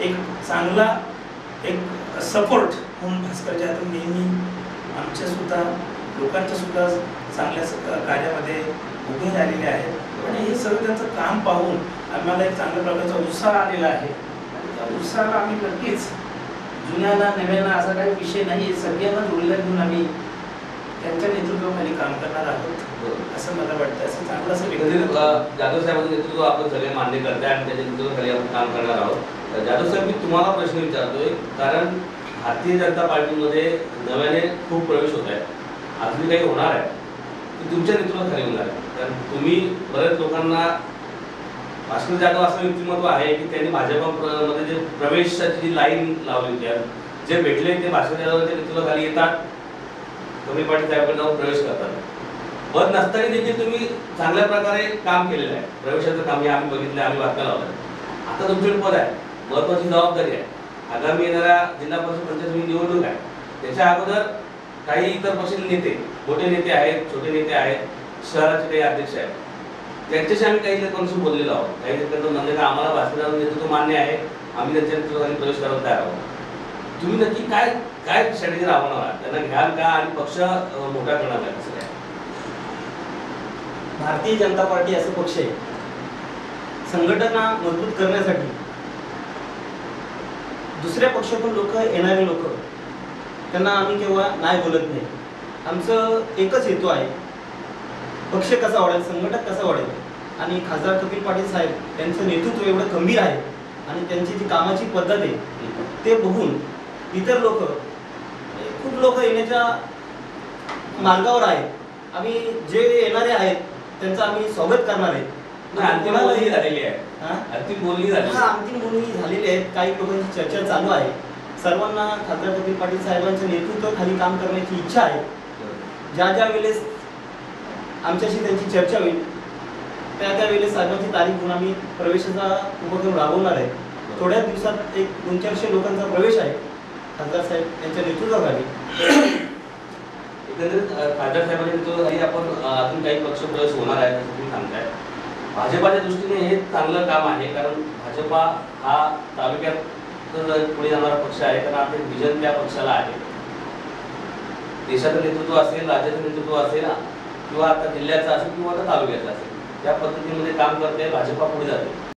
एक चांगला एक सपोर्ट म्हणून भास्कर जाधव नेहमी आमच्या सुद्धा लोकांच्या सुद्धा चांगल्या कार्यामध्ये उभे राहिलेले आहेत आणि हे सगळं त्यांचं काम पाहून आम्हाला एक चांगल्या प्रकारचा उत्साह आलेला आहे आणि त्या उत्साहाला आम्ही नक्कीच जुन्याला नव्याला असा काही विषय नाही, सगळ्यांना जोडीला घेऊन आम्ही त्यांच्या नेतृत्वाखाली काम करणार आहोत असं मला वाटतं. असं चांगलं असं जाधव साहेबांचं नेतृत्व आपण सगळे मान्य करताय आणि त्याच्या नेतृत्वाखाली आपण काम करणार आहोत. जाधव साहेब, मी तुम्हाला प्रश्न विचारतोय कारण भारतीय जनता पार्टीमध्ये नव्याने खूप प्रवेश होत आहे, अजून काही होणार आहे की तुमच्या नेतृत्वाखाली होणार आहे? कारण तुम्ही बऱ्याच लोकांना भास्कर जाधव असं व्यक्तिमत्व आहे की त्यांनी भाजपमध्ये जे प्रवेशाची जी लाईन लावली होती, जे भेटले ते भास्कर जाधवांच्या नेतृत्वाखाली येतात, कमी पाटील साहेबांकडे जाऊन प्रवेश करतात. पण नसताना देखील तुम्ही चांगल्या प्रकारे काम केलेलं आहे. प्रवेशाचं काम हे आम्ही बघितलं, आम्ही वाटलं लावलं. आता तुमच्याकडे पद आहे, महत्वाची जबाबदारी आहे. आगामी येणाऱ्या जिल्हा परिषद पंचायत निवडणूक आहे, त्याच्या अगोदर काही इतर पक्षाचे नेते, मोठे नेते आहेत, छोटे नेते आहेत, शहराचे काही अध्यक्ष आहेत, त्यांच्याशी आम्ही काही नेत्यांशी बोललेलो आहोत. काही नेत्यांचं म्हणजे का आम्हाला भास्कर नेतृत्व मान्य आहे, आम्ही त्यांच्या नेतृत्वाखाली प्रवेश करायला तयार आहोत. तुम्ही नक्की काय काय स्ट्रॅटेजी राबवणार आहात? त्यांना घ्याल का आणि पक्ष मोठा करणार आहे कसं काय? भारतीय जनता पार्टी असं पक्ष आहे, संघटना मजबूत करण्यासाठी दुसऱ्या पक्षातून लोक येणारे लोक त्यांना आम्ही केव्हा नाही बोलत नाही. आमचं एकच हेतू आहे, पक्ष कसा वाढेल, संघटक कसा वाढेल. आणि खासदार कपिल पाटील साहेब यांचं नेतृत्व एवढं गंभीर आहे आणि त्यांची जी कामाची पद्धत आहे ते बघून इतर लोक, खूप लोक येण्याच्या मार्गावर आहेत. आम्ही जे येणारे आहेत त्यांचं आम्ही स्वागत करणार आहे. अंतिम बोलणी झालेली आहे. अंतिम बोलणी झालेली आहे. काही लोकांची चर्चा चालू आहे. सर्वांना खासदार कपिल पाटील साहेबांच्या नेतृत्वाखाली काम करण्याची इच्छा आहे. ज्या ज्या वेळेस आमच्याशी त्यांची चर्चा होईल त्या वेळेस साहेबांची तारीख घेऊन आम्ही प्रवेशाचा उपक्रम राबवणार आहे. थोड्या दिवसात एक 200-400 लोकांचा प्रवेश आहे खासदार साहेब यांच्या नेतृत्वाखाली. एकंदरीत खासदार साहेबांच्या नेतृत्वाखाली आपण अजून काही पक्ष प्रवेश होणार आहे असं तुम्ही सांगताय. भाजपाच्या दृष्टीने हे चांगलं काम आहे कारण भाजपा हा तालुक्यात पुढे जाणारा पक्ष आहे. कारण आपले विजन त्या पक्षाला आहे. देशाचं नेतृत्व असेल, राज्याचं नेतृत्व असेल किंवा आता जिल्ह्याचं असेल किंवा आता तालुक्याचं असेल, त्या पद्धतीमध्ये काम करते भाजपा पुढे जाते.